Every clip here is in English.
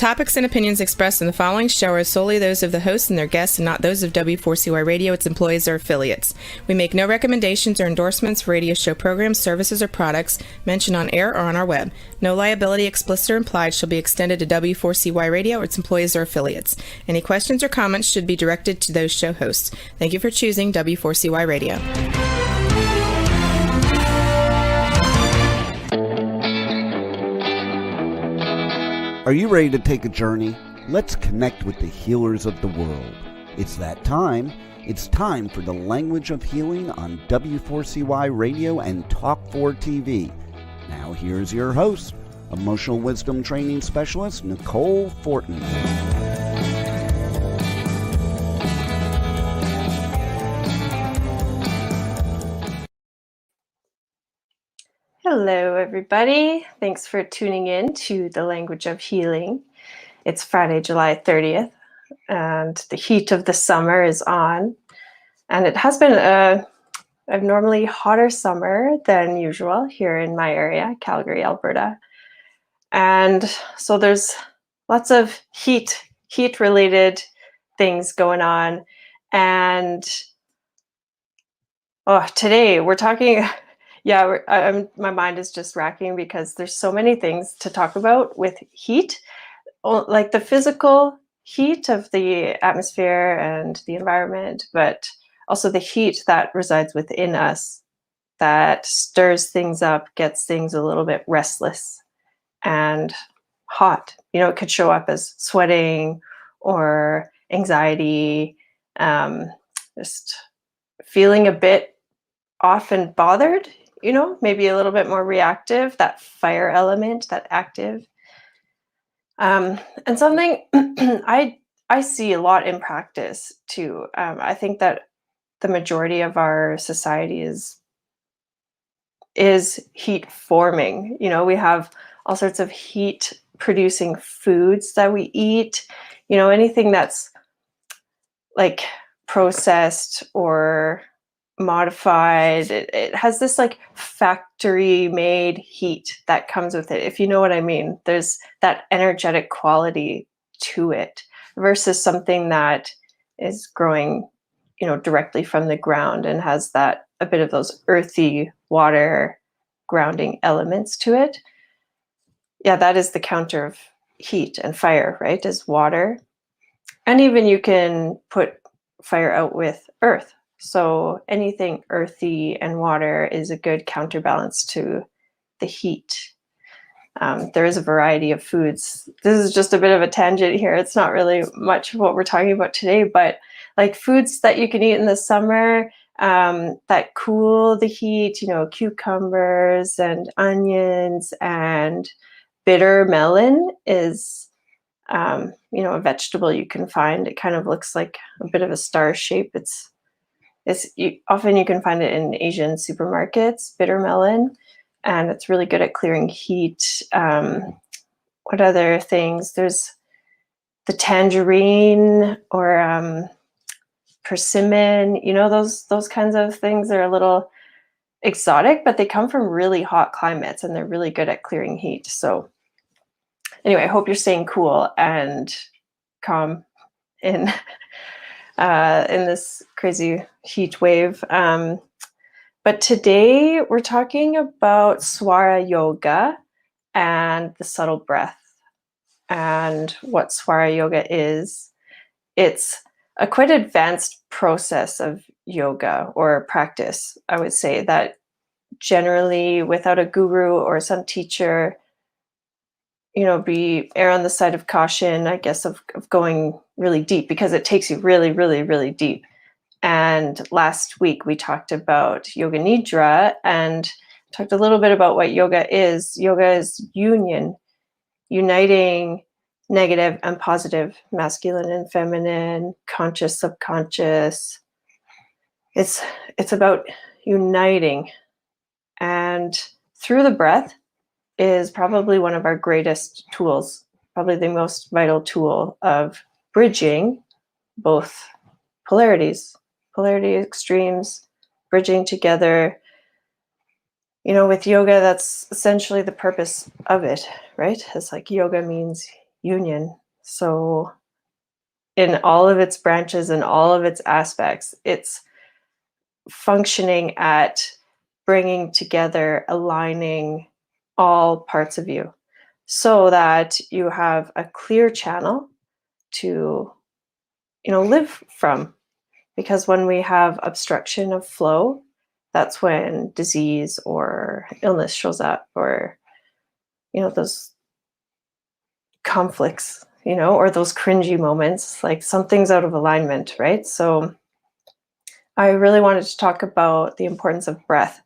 topics and opinions expressed in the following show are solely those of the hosts and their guests and not those of W4CY Radio, its employees, or affiliates. We make no recommendations or endorsements for radio show programs, services, or products mentioned on air or on our web. No liability, explicit or implied, shall be extended to W4CY Radio or its employees or affiliates. Any questions or comments should be directed to those show hosts. Thank you for choosing W4CY Radio. Are you ready to take a journey? Let's connect with the healers of the world. It's that time. It's time for the Language of Healing on W4CY Radio and Talk4 TV. Now here's your host, Emotional Wisdom Training Specialist Nicole Fortin. Hello, everybody. Thanks for tuning in to the Language of Healing. It's Friday, July 30th, and the heat of the summer is on. And it has been a normally hotter summer than usual here in my area, Calgary, Alberta. And so there's lots of heat-related things going on. And today we're talking... my mind is just racking because there's so many things to talk about with heat, like the physical heat of the atmosphere and the environment, but also the heat that resides within us that stirs things up, gets things a little bit restless and hot. You know, it could show up as sweating or anxiety, just feeling a bit off and bothered. You know, maybe a little bit more reactive, that fire element, that active. And something I see a lot in practice too. I think that the majority of our society is heat forming. You know, we have all sorts of heat producing foods that we eat. You know, anything that's like processed or modified, it has this like factory made heat that comes with it, if you know what I mean. There's that energetic quality to it versus something that is growing, you know, directly from the ground and has that a bit of those earthy water grounding elements to it. Yeah, that is the counter of heat and fire, right? Is water. And even you can put fire out with earth. So anything earthy and water is a good counterbalance to the heat. There is a variety of foods. This is just a bit of a tangent here. It's not really much of what we're talking about today, but like foods that you can eat in the summer that cool the heat, you know, cucumbers and onions, and bitter melon is, you know, a vegetable you can find. It kind of looks like a bit of a star shape. Often you can find it in Asian supermarkets, bitter melon, and it's really good at clearing heat. What other things? There's the tangerine or persimmon. You know, those kinds of things are a little exotic, but they come from really hot climates and they're really good at clearing heat. So anyway, I hope you're staying cool and calm in this crazy heat wave. But today we're talking about Swara Yoga and the subtle breath. And what Swara Yoga is, it's a quite advanced process of yoga or practice, I would say, that generally without a guru or some teacher, you know, err on the side of caution, I guess, of going really deep, because it takes you really, really, really deep. And last week we talked about Yoga Nidra and talked a little bit about what yoga is. Yoga is uniting negative and positive, masculine and feminine, conscious, subconscious. It's about uniting. And through the breath is probably one of our greatest tools, probably the most vital tool of bridging both polarity extremes, bridging together. You know, with yoga, that's essentially the purpose of it, right? It's like yoga means union. So in all of its branches and all of its aspects, it's functioning at bringing together, aligning all parts of you so that you have a clear channel to, live from. Because when we have obstruction of flow, that's when disease or illness shows up, or, those conflicts, or those cringy moments, like something's out of alignment, right? So I really wanted to talk about the importance of breath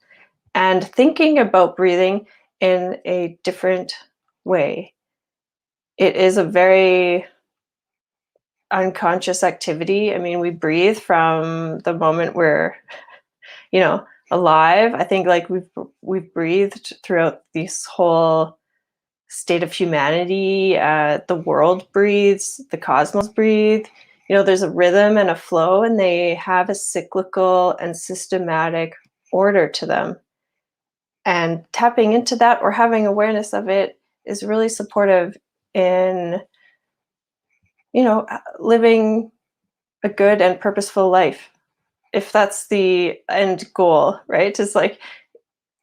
and thinking about breathing in a different way. It is a very unconscious activity. I mean, we breathe from the moment we're, alive. I think like we've breathed throughout this whole state of humanity. The world breathes, the cosmos breathe. There's a rhythm and a flow, and they have a cyclical and systematic order to them. And tapping into that or having awareness of it is really supportive in, living a good and purposeful life. If that's the end goal, right? It's like,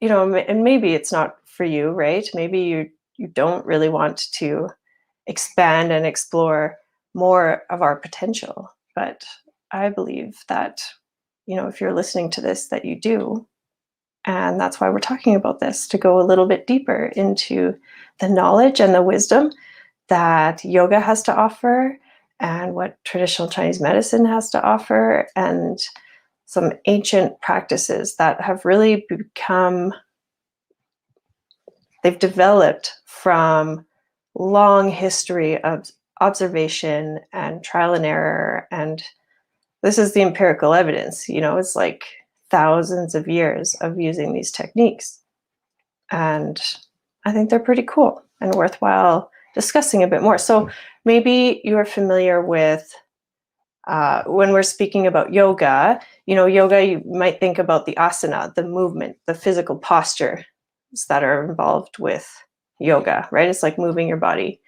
and maybe it's not for you, right? Maybe you don't really want to expand and explore more of our potential. But I believe that, if you're listening to this, that you do. And that's why we're talking about this, to go a little bit deeper into the knowledge and the wisdom that yoga has to offer and what traditional Chinese medicine has to offer, and some ancient practices that have really they've developed from long history of observation and trial and error. And this is the empirical evidence, it's like thousands of years of using these techniques. And I think they're pretty cool and worthwhile discussing a bit more. So maybe you're familiar with, when we're speaking about yoga, yoga, you might think about the asana, the movement, the physical postures that are involved with yoga, right? It's like moving your body.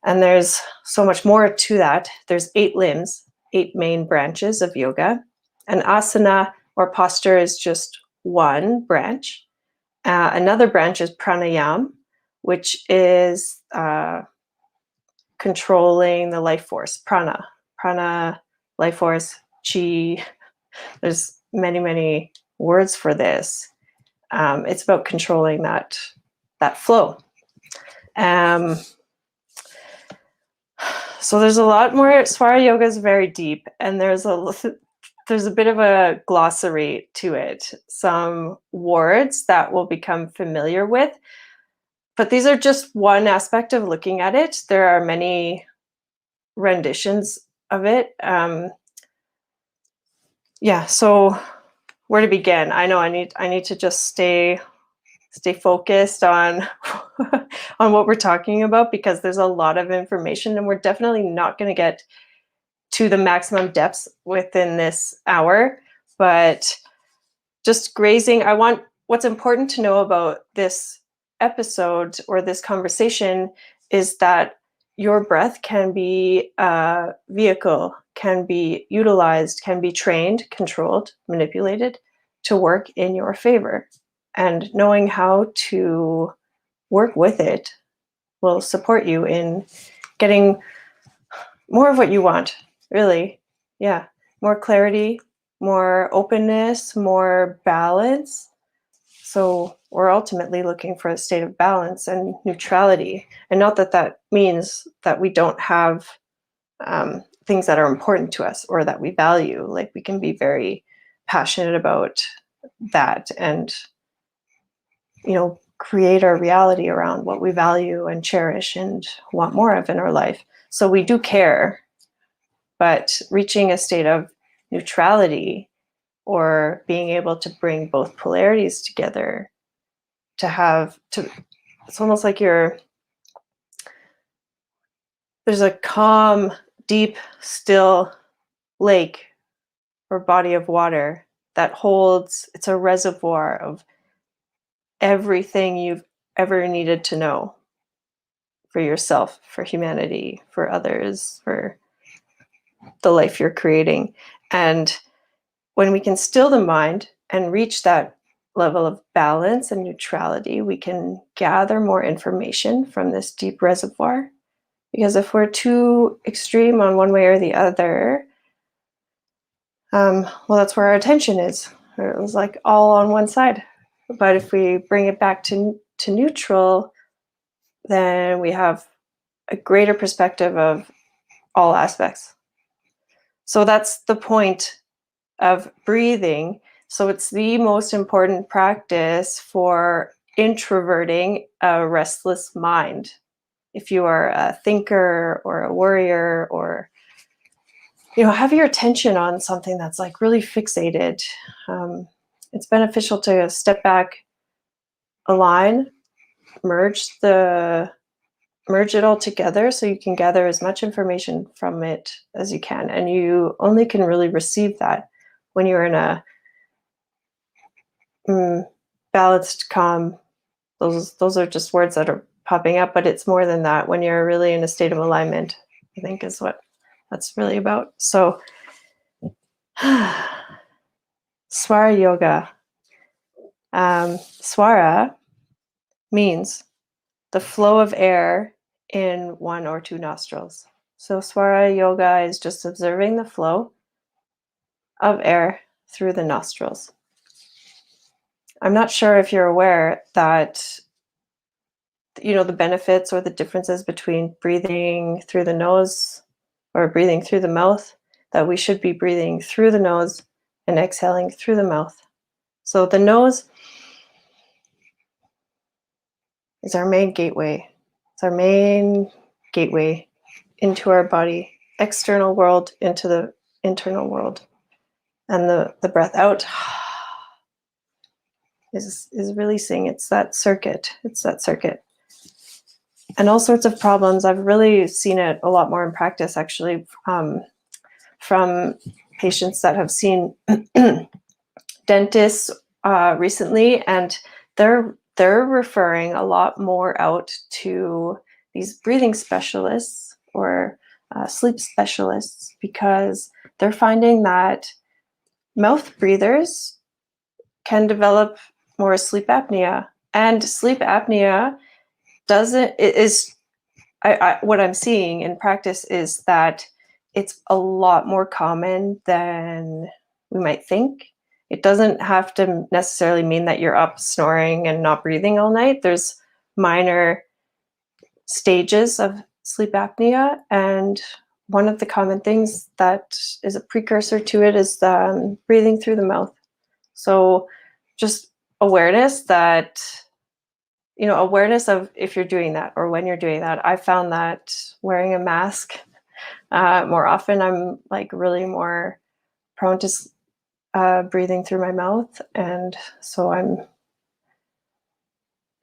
And there's so much more to that. There's 8 limbs, 8 main branches of yoga. And asana or posture is just one branch. Another branch is pranayama, which is controlling the life force, prana, life force, chi. There's many, many words for this. It's about controlling that flow. So there's a lot more. Swara Yoga is very deep, and there's a bit of a glossary to it. Some words that we'll become familiar with, but these are just one aspect of looking at it. There are many renditions of it. So where to begin? I know I need to just stay focused on on what we're talking about, because there's a lot of information, and we're definitely not going to get to the maximum depths within this hour. But just grazing, what's important to know about this episode or this conversation is that your breath can be a vehicle, can be utilized, can be trained, controlled, manipulated to work in your favor. And knowing how to work with it will support you in getting more of what you want, really. Yeah, more clarity, more openness, more balance. So we're ultimately looking for a state of balance and neutrality. And not that means that we don't have things that are important to us or that we value. Like, we can be very passionate about that and, create our reality around what we value and cherish and want more of in our life. So we do care, but reaching a state of neutrality, or being able to bring both polarities together, it's almost like there's a calm, deep, still lake or body of water that it's a reservoir of everything you've ever needed to know. for yourself, for humanity, for others, for the life you're creating. And when we can still the mind and reach that level of balance and neutrality, we can gather more information from this deep reservoir. Because if we're too extreme on one way or the other, well, that's where our attention is. It was like all on one side. But if we bring it back to neutral, then we have a greater perspective of all aspects. So that's the point of breathing. So it's the most important practice for introverting a restless mind. If you are a thinker or a worrier, or have your attention on something that's like really fixated, it's beneficial to step back, align, merge it all together so you can gather as much information from it as you can. And you only can really receive that when you're in a balanced, calm. Those are just words that are popping up, but it's more than that. When you're really in a state of alignment, I think is what that's really about. So Swara Yoga. Swara means the flow of air in one or two nostrils. So Swara Yoga is just observing the flow of air through the nostrils. I'm not sure if you're aware that the benefits or the differences between breathing through the nose or breathing through the mouth, that we should be breathing through the nose and exhaling through the mouth. So the nose is our main gateway. It's our main gateway into our body, external world into the internal world. And the breath out is releasing. It's that circuit. And all sorts of problems. I've really seen it a lot more in practice, actually, from patients that have seen dentists recently, and they're referring a lot more out to these breathing specialists or sleep specialists, because they're finding that mouth breathers can develop more sleep apnea. And sleep apnea what I'm seeing in practice is that it's a lot more common than we might think. It doesn't have to necessarily mean that you're up snoring and not breathing all night. There's minor stages of sleep apnea, and one of the common things that is a precursor to it is breathing through the mouth. So just awareness of if you're doing that or when you're doing that. I found that wearing a mask more often, I'm like really more prone to breathing through my mouth. And so I'm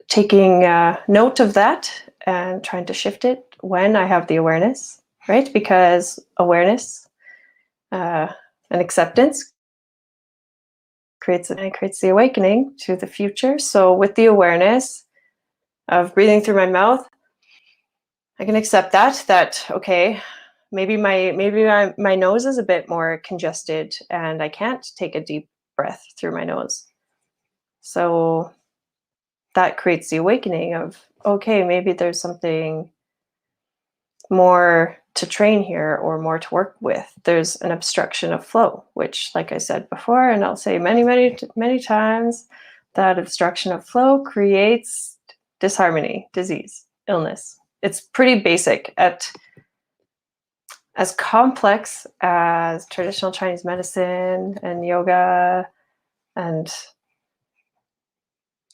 taking note of that and trying to shift it when I have the awareness, right? Because awareness and acceptance creates the awakening to the future. So with the awareness of breathing through my mouth, I can accept that okay, maybe my nose is a bit more congested and I can't take a deep breath through my nose. So that creates the awakening of, okay, maybe there's something more to train here or more to work with. There's an obstruction of flow, which, like I said before, and I'll say many, many, many times, that obstruction of flow creates disharmony, disease, illness. It's pretty basic. As complex as traditional Chinese medicine and yoga and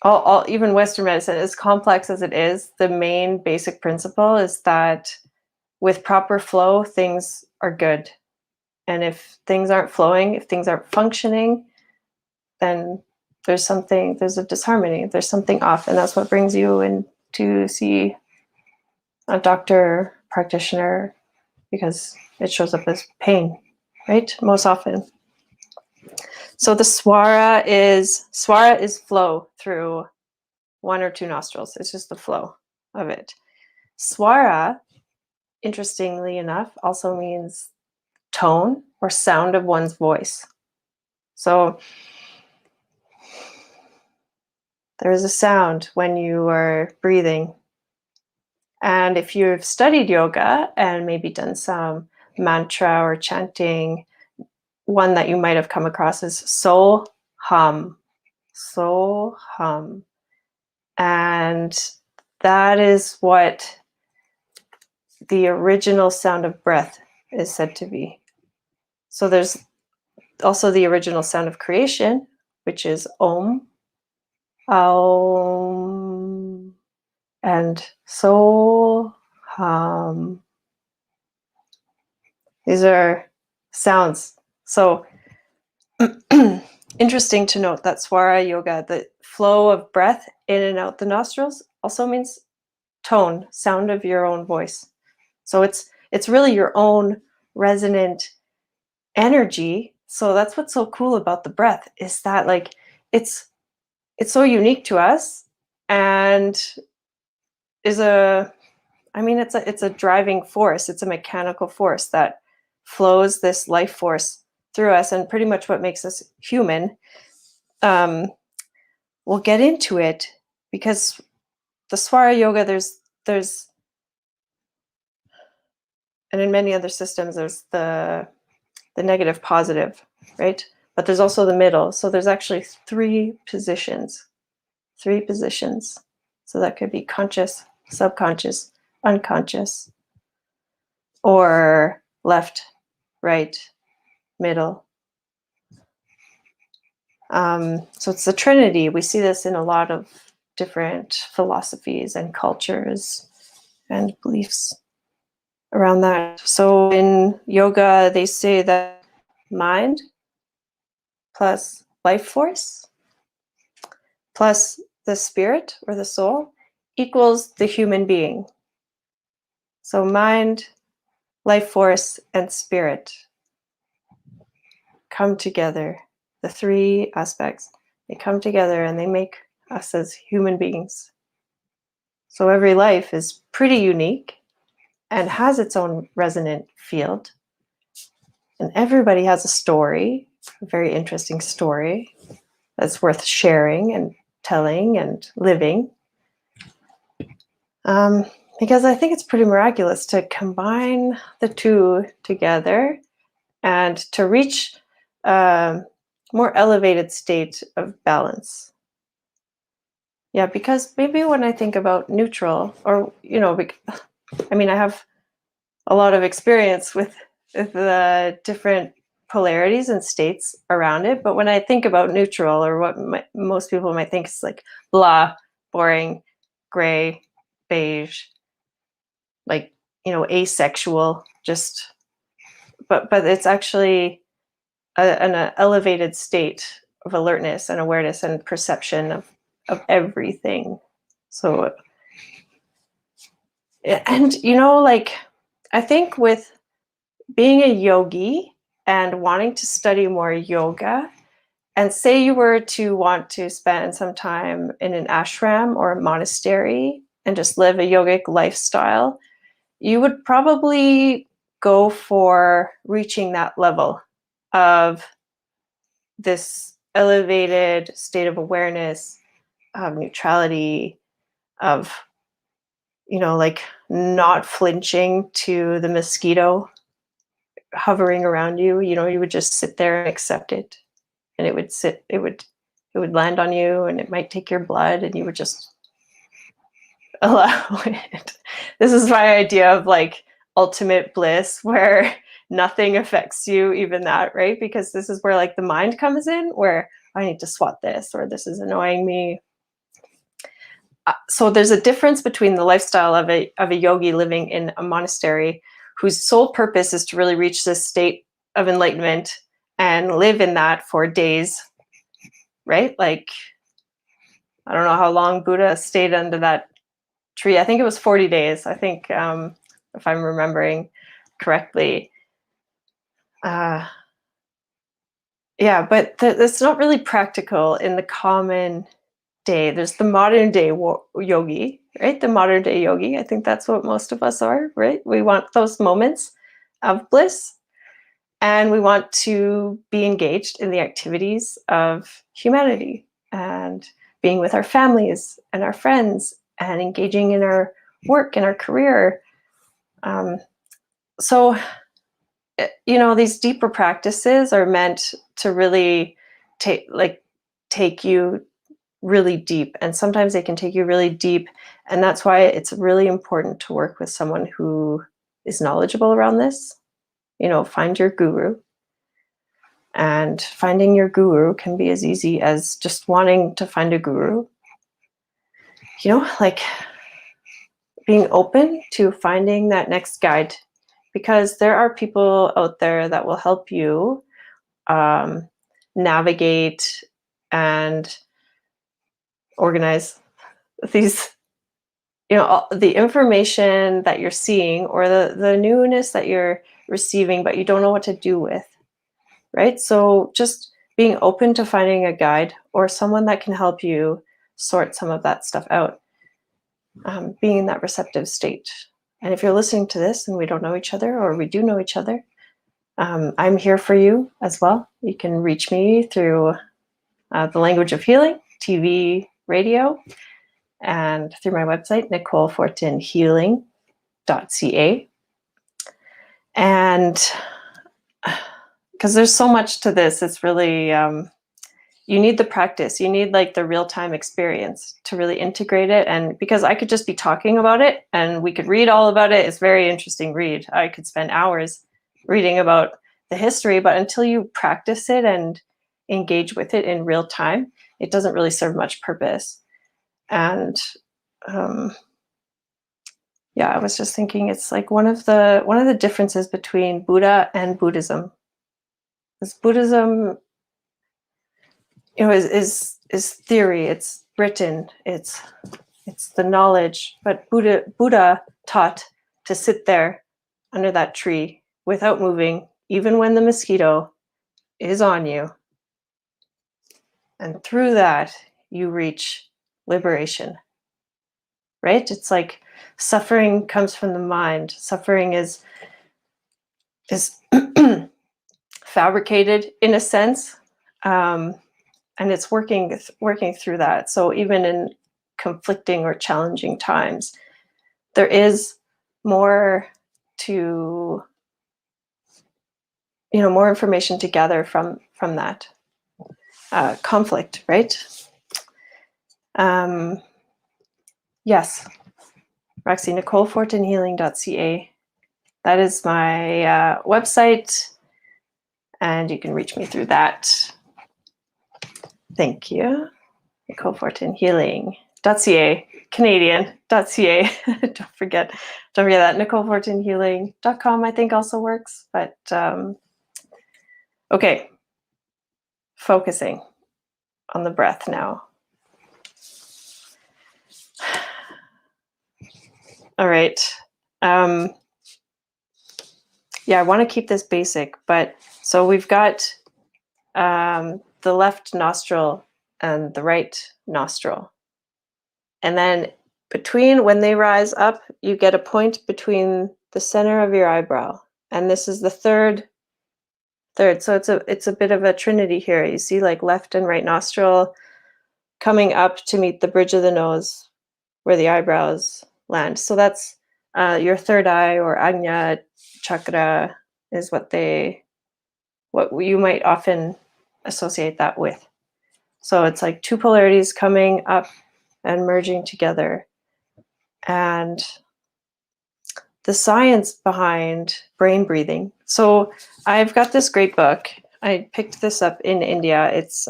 all even Western medicine, as complex as it is, the main basic principle is that with proper flow, things are good. And if things aren't flowing, if things aren't functioning, then there's a disharmony, there's something off. And that's what brings you in to see a doctor, practitioner, because it shows up as pain, right? Most often. So the swara is flow through one or two nostrils. It's just the flow of it. Swara, interestingly enough, also means tone or sound of one's voice. So there is a sound when you are breathing. And if you've studied yoga and maybe done some mantra or chanting, one that you might have come across is so hum. So hum. And that is what the original sound of breath is said to be. So there's also the original sound of creation, which is Om, Aum, and So Hum. These are sounds. So interesting to note that Swara Yoga, the flow of breath in and out the nostrils, also means tone, sound of your own voice. So it's really your own resonant energy. So that's what's so cool about the breath, is that like it's so unique to us, and is it's a driving force. It's a mechanical force that flows this life force through us, and pretty much what makes us human. We'll get into it, because the Swara Yoga, there's and in many other systems, there's the negative, positive, right? But there's also the middle. So there's actually three positions. So that could be conscious, subconscious, unconscious, or left, right, middle. So it's the Trinity. We see this in a lot of different philosophies and cultures and beliefs around that. So in yoga, they say that mind plus life force plus the spirit or the soul equals the human being. So mind, life force, and spirit come together. The three aspects, they come together and they make us as human beings. So every life is pretty unique and has its own resonant field. And everybody has a story, a very interesting story that's worth sharing and telling and living. Because I think it's pretty miraculous to combine the two together and to reach a more elevated state of balance. Yeah, because maybe when I think about neutral, or, I have a lot of experience with the different polarities and states around it. But when I think about neutral, or what most people might think is like blah, boring, gray, beige, like, asexual, just, but it's actually an elevated state of alertness and awareness and perception of everything. So, and I think with being a yogi and wanting to study more yoga, and say you were to want to spend some time in an ashram or a monastery and just live a yogic lifestyle, you would probably go for reaching that level of this elevated state of awareness, of neutrality, of, not flinching to the mosquito hovering around you. You would just sit there and accept it, and it would land on you, and it might take your blood, and you would just allow it. This is my idea of like ultimate bliss, where nothing affects you, even that, right? Because this is where like the mind comes in, where I need to swat this, or this is annoying me. So there's a difference between the lifestyle of a yogi living in a monastery, whose sole purpose is to really reach this state of enlightenment and live in that for days, right? Like, I don't know how long Buddha stayed under that tree. I think it was 40 days. I think, if I'm remembering correctly. Yeah, but it's not really practical in the common day. There's the modern day yogi, right? The modern day yogi. I think that's what most of us are, right? We want those moments of bliss, and we want to be engaged in the activities of humanity and being with our families and our friends and engaging in our work and our career. So, these deeper practices are meant to really take you really deep, and sometimes they can take you really deep, and that's why it's really important to work with someone who is knowledgeable around this. Find your guru, and finding your guru can be as easy as just wanting to find a guru, like being open to finding that next guide, because there are people out there that will help you navigate and organize these, the information that you're seeing, or the newness that you're receiving, but you don't know what to do with, right? So just being open to finding a guide or someone that can help you sort some of that stuff out, being in that receptive state. And if you're listening to this and we don't know each other, or we do know each other, I'm here for you as well. You can reach me through the Language of Healing, TV, radio, and through my website, NicoleFortinHealing.ca. And because there's so much to this, it's really, you need the practice. You need like the real-time experience to really integrate it. And because I could just be talking about it and we could read all about it, it's a very interesting read. I could spend hours reading about the history, but until you practice it and engage with it in real time, it doesn't really serve much purpose. And I was just thinking, it's like one of the differences between Buddha and Buddhism. Because Buddhism, is theory. It's written. It's the knowledge. But Buddha taught to sit there under that tree without moving, even when the mosquito is on you. And through that, you reach liberation. Right? It's like suffering comes from the mind. Suffering is fabricated in a sense, and it's working through that. So even in conflicting or challenging times, there is more to, more information to gather from that conflict, right? Yes, Roxy, NicoleFortinHealing.ca. That is my website, and you can reach me through that. Thank you. NicoleFortinHealing.ca, Canadian.ca. Don't forget that. NicoleFortinHealing.com I think also works. But okay, focusing on the breath now. All right. I want to keep this basic, but so we've got the left nostril and the right nostril. And then when they rise up, you get a point between the center of your eyebrow. And this is the third. So it's a bit of a trinity here. You see like left and right nostril coming up to meet the bridge of the nose where the eyebrows land. So that's your third eye, or Ajna chakra is what you might often associate that with. So it's like two polarities coming up and merging together. And the science behind brain breathing. So I've got this great book. I picked this up in India. It's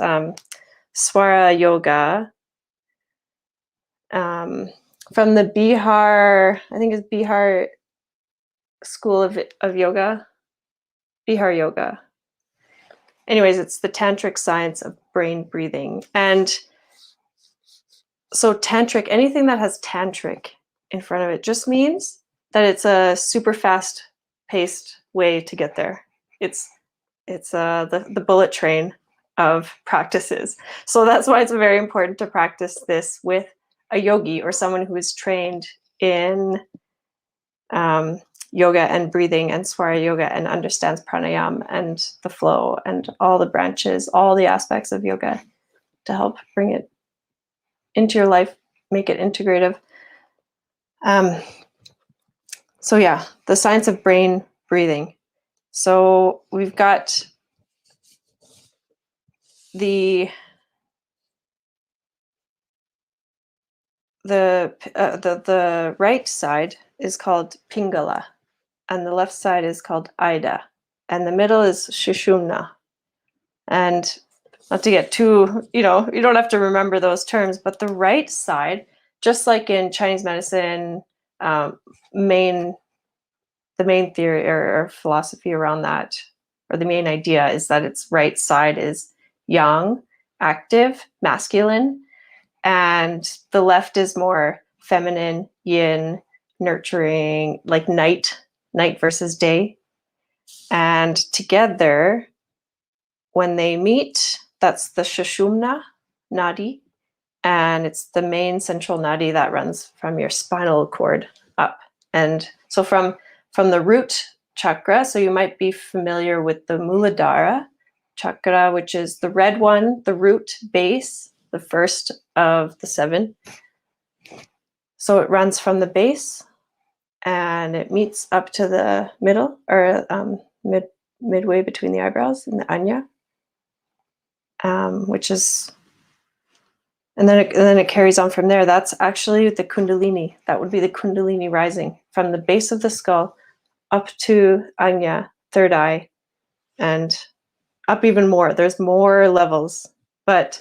Swara Yoga, from the Bihar, I think it's Bihar School of Yoga, Bihar Yoga. Anyways, it's the tantric science of brain breathing. And so tantric, anything that has tantric in front of it just means that it's a super fast paced way to get there. It's the bullet train of practices. So that's why it's very important to practice this with a yogi or someone who is trained in yoga and breathing and Swara Yoga and understands pranayama and the flow and all the branches, all the aspects of yoga to help bring it into your life, make it integrative. So yeah, the science of brain breathing. So we've got the right side is called Pingala, and the left side is called Ida, and the middle is Shushumna. And not to get too, you don't have to remember those terms, but the right side, just like in Chinese medicine, the main theory or philosophy around that, or the main idea is that its right side is yang, active, masculine, and the left is more feminine, yin, nurturing, like night versus day. And together, when they meet, that's the Sushumna nadi, and it's the main central nadi that runs from your spinal cord up. And so from the root chakra, so you might be familiar with the Muladhara chakra, which is the red one, the root base, the first of the 7. So it runs from the base and it meets up to the middle, or midway between the eyebrows in the Anya, which is, and then it carries on from there. That's actually the Kundalini. That would be the Kundalini rising from the base of the skull up to Anya, third eye, and up even more. There's more levels, but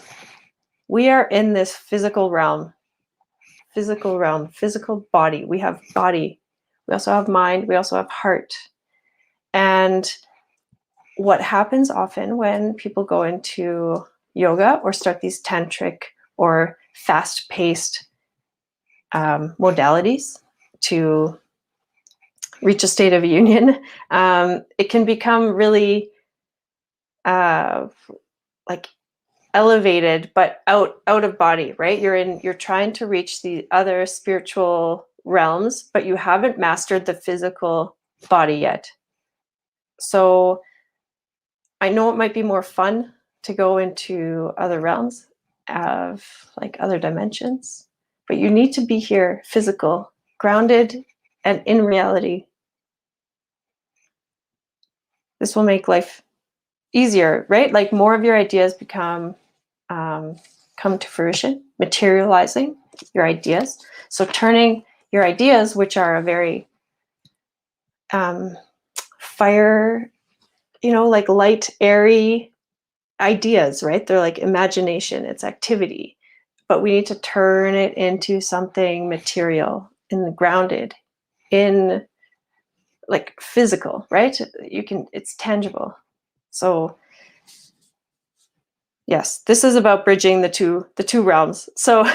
we are in this physical body. We have body. We also have mind. We also have heart. And what happens often when people go into yoga or start these tantric or fast-paced modalities to reach a state of union, it can become really like elevated, but out of body, right? You're trying to reach the other spiritual realms, but you haven't mastered the physical body yet. So I know it might be more fun to go into other realms of like other dimensions, but you need to be here, physical, grounded, and in reality. This will make life easier, right? Like more of your ideas come to fruition, materializing your ideas. So turning your ideas, which are a very fire, like light, airy ideas, right? They're like imagination, it's activity, but we need to turn it into something material and grounded in like physical, right? It's tangible. So yes, this is about bridging the two realms. So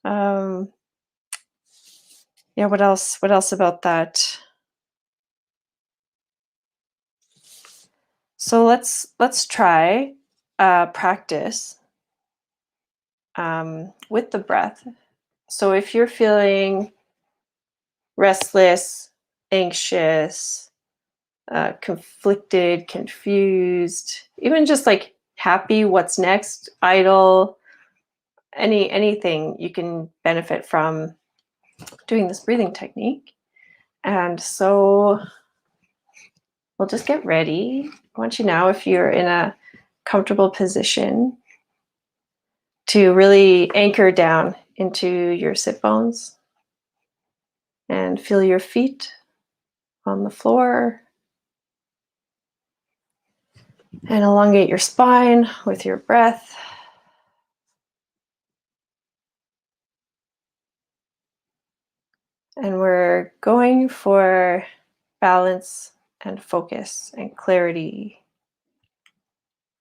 yeah, what else about that? So let's try practice with the breath. So if you're feeling restless, anxious, conflicted, confused, even just like happy, what's next, idle, anything, you can benefit from doing this breathing technique. And so we'll just get ready. I want you now, if you're in a comfortable position, to really anchor down into your sit bones and feel your feet on the floor, and elongate your spine with your breath. And we're going for balance and focus and clarity.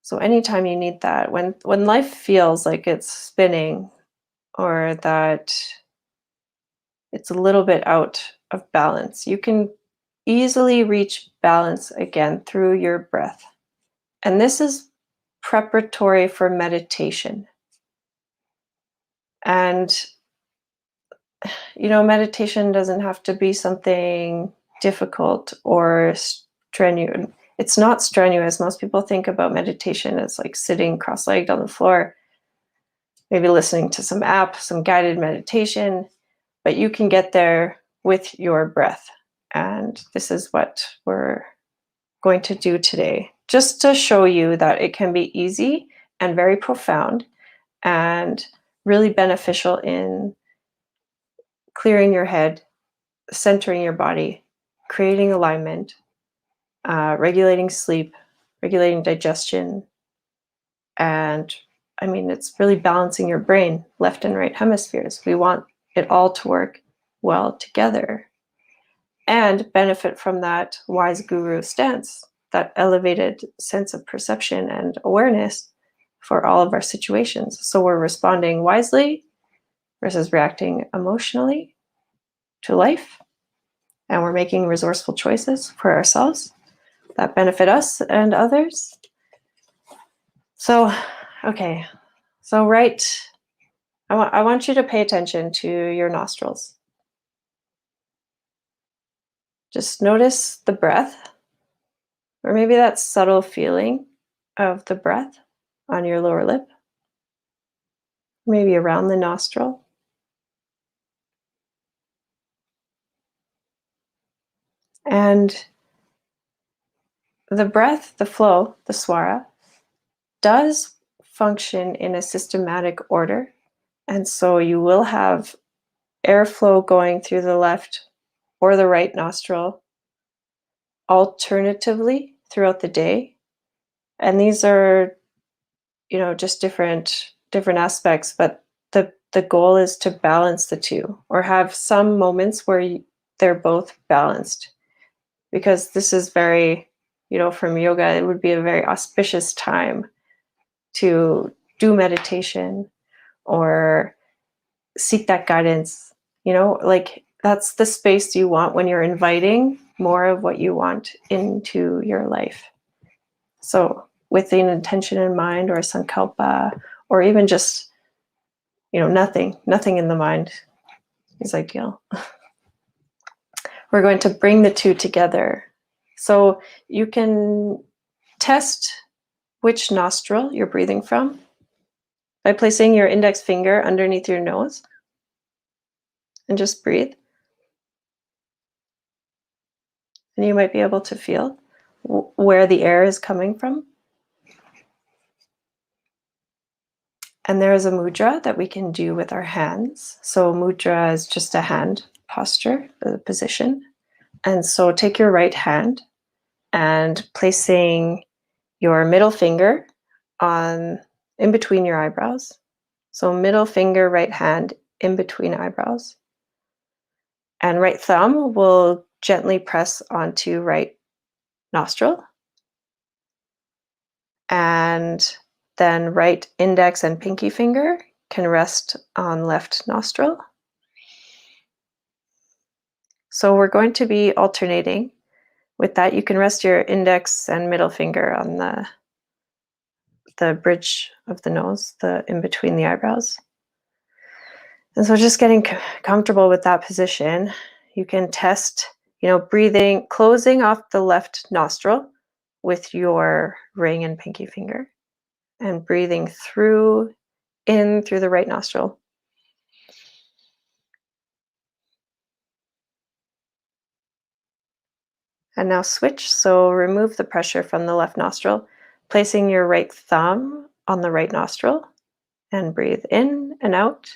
So anytime you need that, when life feels like it's spinning or that it's a little bit out of balance, you can easily reach balance again through your breath. And this is preparatory for meditation. And, meditation doesn't have to be something difficult or strenuous. It's not strenuous. Most people think about meditation as like sitting cross-legged on the floor, maybe listening to some app, some guided meditation, but you can get there with your breath. And this is what we're going to do today, just to show you that it can be easy and very profound and really beneficial in clearing your head, centering your body, creating alignment, regulating sleep, regulating digestion, and it's really balancing your brain, left and right hemispheres. We want it all to work well together and benefit from that wise guru stance, that elevated sense of perception and awareness for all of our situations. So we're responding wisely versus reacting emotionally to life. And we're making resourceful choices for ourselves that benefit us and others. So, okay. So I want you to pay attention to your nostrils. Just notice the breath, or maybe that subtle feeling of the breath on your lower lip, maybe around the nostril. And the breath, the flow, the swara, does function in a systematic order. And so you will have airflow going through the left or the right nostril alternatively throughout the day. And these are, just different aspects, but the goal is to balance the two, or have some moments where they're both balanced, because this is very, from yoga, it would be a very auspicious time to do meditation or seek that guidance. Like that's the space you want when you're inviting more of what you want into your life. So with an intention in mind, or a sankalpa, or even just, nothing in the mind is ideal. We're going to bring the two together. So you can test which nostril you're breathing from by placing your index finger underneath your nose and just breathe. And you might be able to feel where the air is coming from. And there is a mudra that we can do with our hands. So mudra is just a hand posture, the position. And so take your right hand and placing your middle finger in between your eyebrows. So middle finger, right hand in between eyebrows. And right thumb will gently press onto right nostril. And then right index and pinky finger can rest on left nostril. So we're going to be alternating with that. You can rest your index and middle finger on the bridge of the nose, the in between the eyebrows. And so just getting comfortable with that position. You can test, breathing, closing off the left nostril with your ring and pinky finger, and breathing in through the right nostril. And now switch. So remove the pressure from the left nostril, placing your right thumb on the right nostril, and breathe in and out.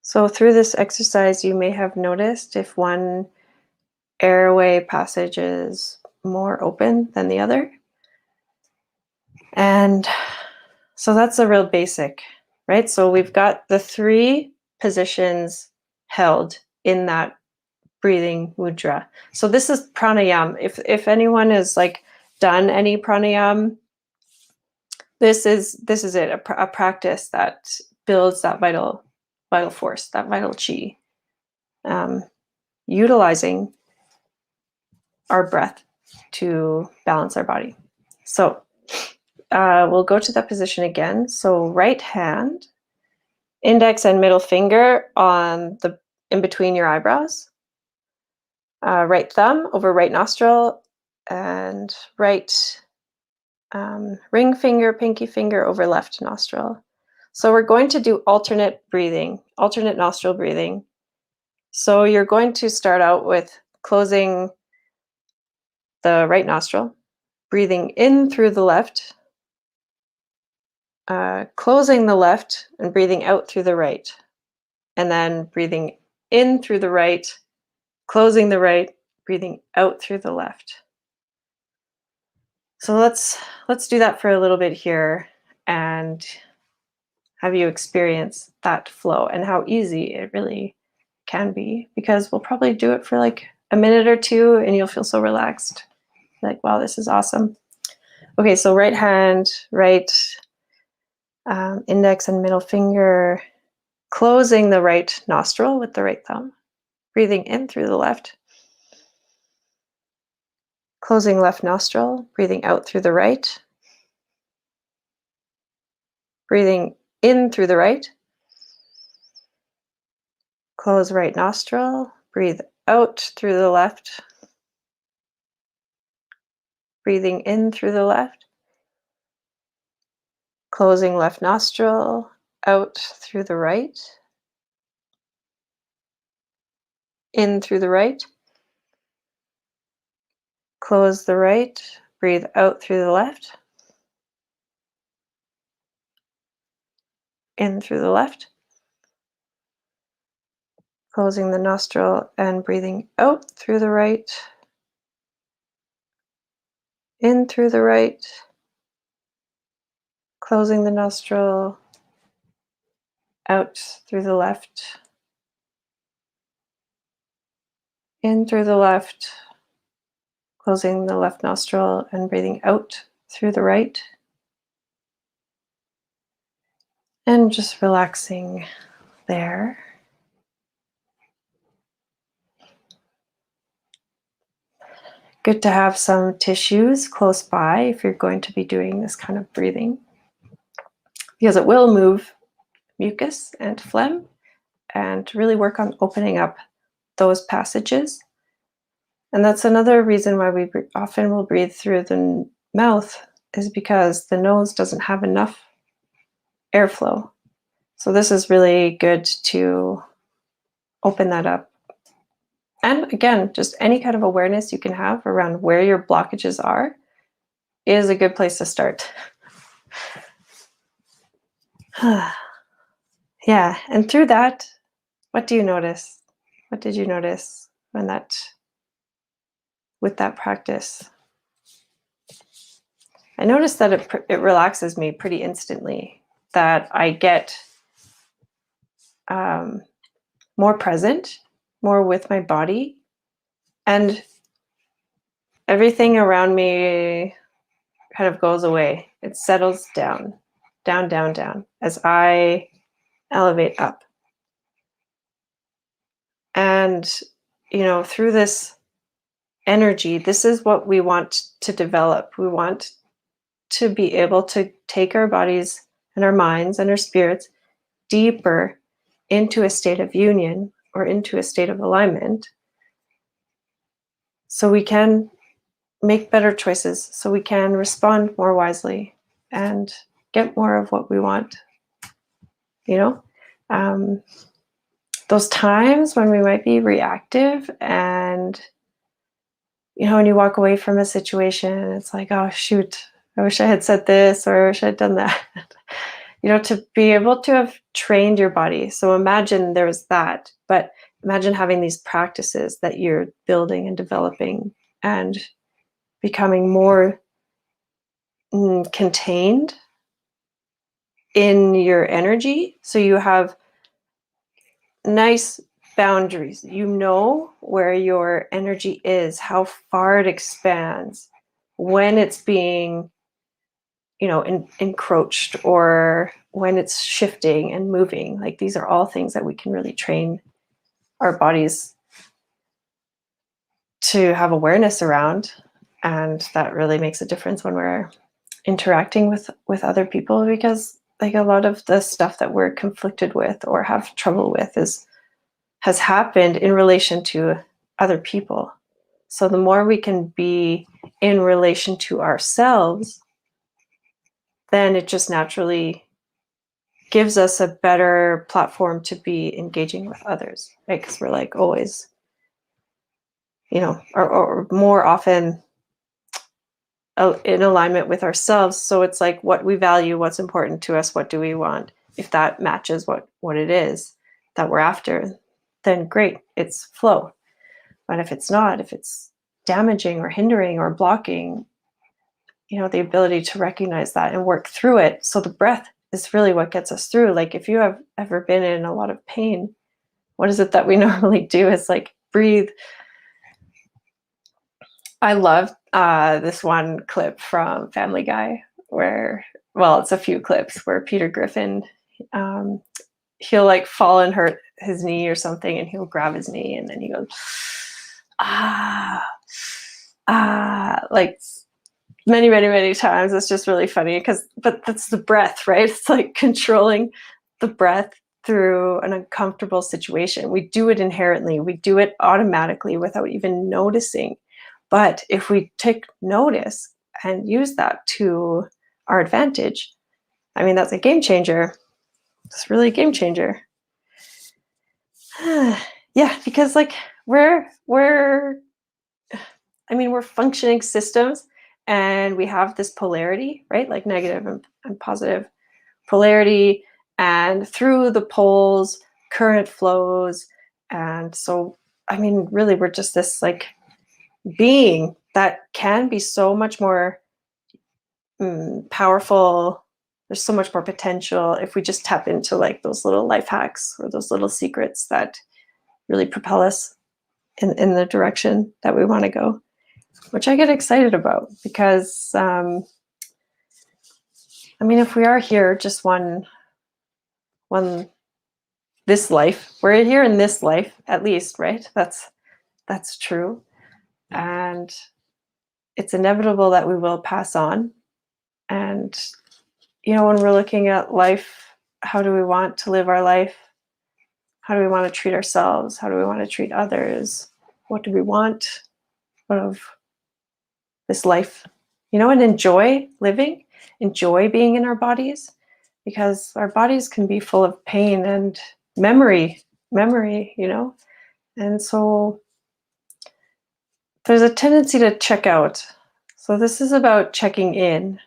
So through this exercise, you may have noticed if one airway passage is more open than the other. And so that's a real basic, right? So we've got the three positions held in that breathing mudra. So this is pranayam. If anyone has done any pranayam, this is it, a practice that builds that vital force, that vital chi. utilizing our breath to balance our body. So we'll go to that position again. So right hand, index and middle finger on the in between your eyebrows. Right thumb over right nostril, and right ring finger, pinky finger over left nostril. So we're going to do alternate breathing, alternate nostril breathing. So you're going to start out with closing the right nostril, breathing in through the left, closing the left and breathing out through the right, and then breathing in through the right, closing the right, breathing out through the left. So let's do that for a little bit here and have you experience that flow and how easy it really can be, because we'll probably do it for like a minute or two and you'll feel so relaxed. Like, wow, this is awesome. Okay, so right hand, right index and middle finger, closing the right nostril with the right thumb, breathing in through the left, closing left nostril, breathing out through the right, breathing in through the right, close right nostril, breathe out through the left, breathing in through the left, closing left nostril, out through the right, in through the right, close the right, breathe out through the left, in through the left, closing the nostril and breathing out through the right, in through the right, closing the nostril, out through the left, in through the left, closing the left nostril and breathing out through the right. And just relaxing there. Good to have some tissues close by if you're going to be doing this kind of breathing, because it will move mucus and phlegm and really work on opening up those passages. And that's another reason why we often will breathe through the mouth, is because the nose doesn't have enough airflow. So this is really good to open that up. And again, just any kind of awareness you can have around where your blockages are is a good place to start. Yeah, and through that, what do you notice? What did you notice with that practice? I noticed that it relaxes me pretty instantly, that I get more present, more with my body, and everything around me kind of goes away. It settles down, down, down, down as I elevate up. And, through this energy, this is what we want to develop. We want to be able to take our bodies and our minds and our spirits deeper into a state of union or into a state of alignment, so we can make better choices, so we can respond more wisely and get more of what we want. Those times when we might be reactive and, when you walk away from a situation, it's like, oh, shoot, I wish I had said this, or I wish I had done that. To be able to have trained your body. So imagine there's that, but imagine having these practices that you're building and developing and becoming more contained in your energy. So you have nice boundaries. You know where your energy is, how far it expands, when it's being, encroached, or when it's shifting and moving. Like, these are all things that we can really train our bodies to have awareness around. And that really makes a difference when we're interacting with other people, because like a lot of the stuff that we're conflicted with or have trouble with has happened in relation to other people. So the more we can be in relation to ourselves, then it just naturally gives us a better platform to be engaging with others, right? Because we're like always, or more often in alignment with ourselves. So it's like what we value, what's important to us, what do we want? If that matches what it is that we're after, then great, it's flow. But if it's not, if it's damaging or hindering or blocking, the ability to recognize that and work through it. So the breath is really what gets us through. Like if you have ever been in a lot of pain, what is it that we normally do? Is like breathe. I love this one clip from Family Guy where, well, it's a few clips where Peter Griffin, he'll like fall and hurt his knee or something, and he'll grab his knee and then he goes, like many, many, many times. It's just really funny but that's the breath, right? It's like controlling the breath through an uncomfortable situation. We do it inherently. We do it automatically without even noticing. But if we take notice and use that to our advantage, I mean, that's a game changer. It's really a game changer. Yeah, because like we're functioning systems, and we have this polarity, right? Like negative and positive polarity, and through the poles, current flows. And so, I mean, really, we're just this like being that can be so much more powerful. There's so much more potential if we just tap into like those little life hacks or those little secrets that really propel us in the direction that we want to go, which I get excited about because, if we are here just one this life, we're here in this life at least, right? That's true. And it's inevitable that we will pass on. And, when we're looking at life, how do we want to live our life? How do we want to treat ourselves? How do we want to treat others? What do we want out of this life? And enjoy living, enjoy being in our bodies, because our bodies can be full of pain and memory, and so there's a tendency to check out. So this is about checking in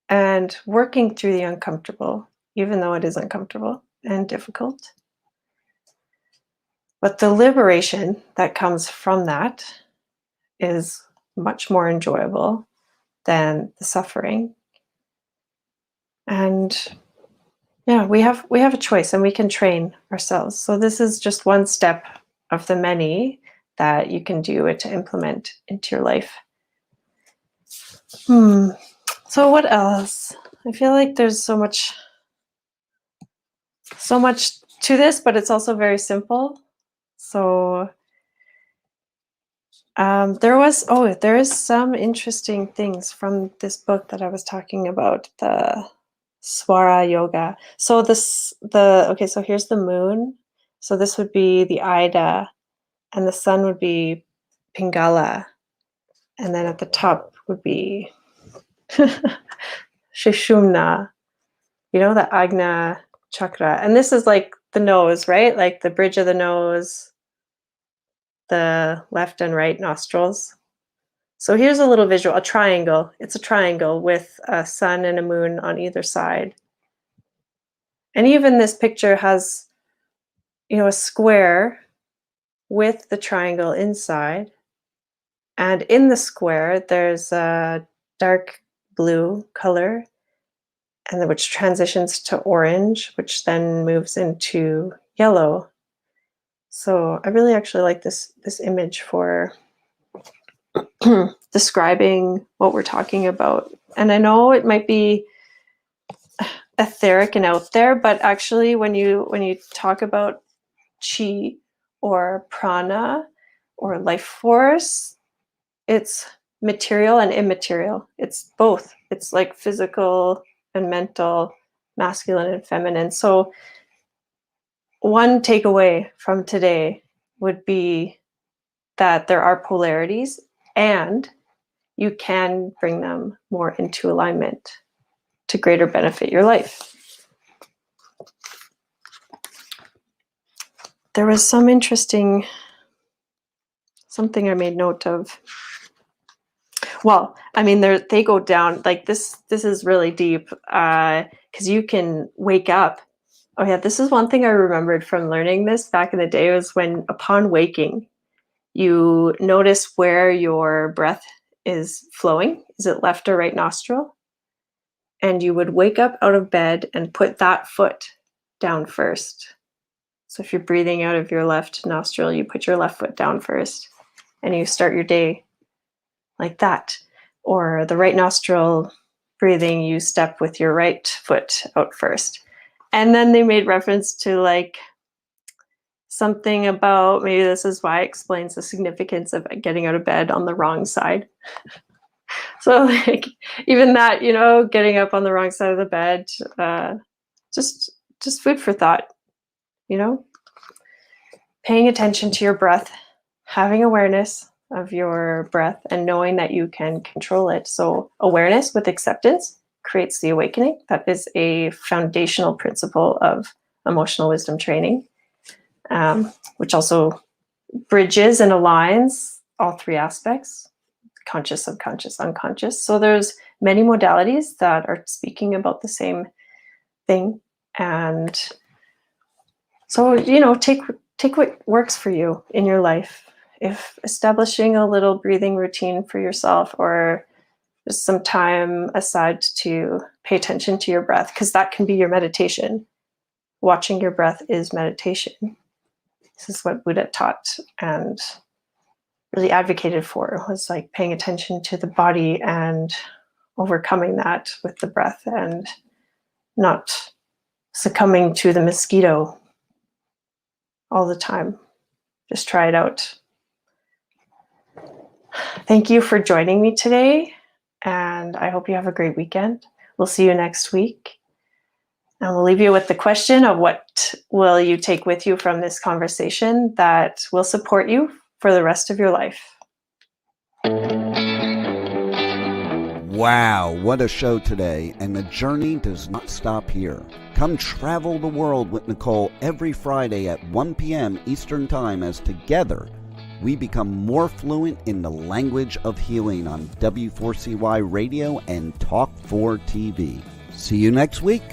and working through the uncomfortable, even though it is uncomfortable and difficult. But the liberation that comes from that is much more enjoyable than the suffering. And yeah, we have a choice, and we can train ourselves. So this is just one step of the many that you can do to implement into your life. So what else? I feel like there's so much to this, but it's also very simple. So there is some interesting things from this book that I was talking about, the Swara Yoga. So so here's the moon. So this would be the Ida, and the sun would be Pingala. And then at the top would be Shishumna, the Agna chakra. And this is like the nose, right? Like the bridge of the nose, the left and right nostrils. So here's a little visual, a triangle. It's a triangle with a sun and a moon on either side. And even this picture has, a square with the triangle inside. And in the square, there's a dark blue color, and which transitions to orange, which then moves into yellow. So I really actually like this image for describing what we're talking about. And I know it might be etheric and out there, but actually when you talk about chi or prana or life force. It's material and immaterial. It's both. It's like physical and mental, masculine and feminine. So one takeaway from today would be that there are polarities and you can bring them more into alignment to greater benefit your life. There was something I made note of. Well, I mean, they go down like this. This is really deep because you can wake up. Oh yeah, this is one thing I remembered from learning this back in the day was when upon waking, you notice where your breath is flowing. Is it left or right nostril? And you would wake up out of bed and put that foot down first. So if you're breathing out of your left nostril, you put your left foot down first and you start your day like that. Or the right nostril breathing, you step with your right foot out first. And then they made reference to like something about, maybe this is why it explains the significance of getting out of bed on the wrong side. So like even that, getting up on the wrong side of the bed, just food for thought, paying attention to your breath, having awareness of your breath and knowing that you can control it. So awareness with acceptance creates the awakening. That is a foundational principle of emotional wisdom training, which also bridges and aligns all three aspects: conscious, subconscious, unconscious. So there's many modalities that are speaking about the same thing. And so, take what works for you in your life. If establishing a little breathing routine for yourself, or just some time aside to pay attention to your breath, because that can be your meditation. Watching your breath is meditation. This is what Buddha taught and really advocated for, was like paying attention to the body and overcoming that with the breath and not succumbing to the mosquito all the time. Just try it out. Thank you for joining me today, and I hope you have a great weekend. We'll see you next week. And we'll leave you with the question of what will you take with you from this conversation that will support you for the rest of your life. Wow, what a show today, and the journey does not stop here. Come travel the world with Nicole every Friday at 1 p.m. Eastern Time as together we become more fluent in the language of healing on W4CY Radio and Talk 4 TV. See you next week.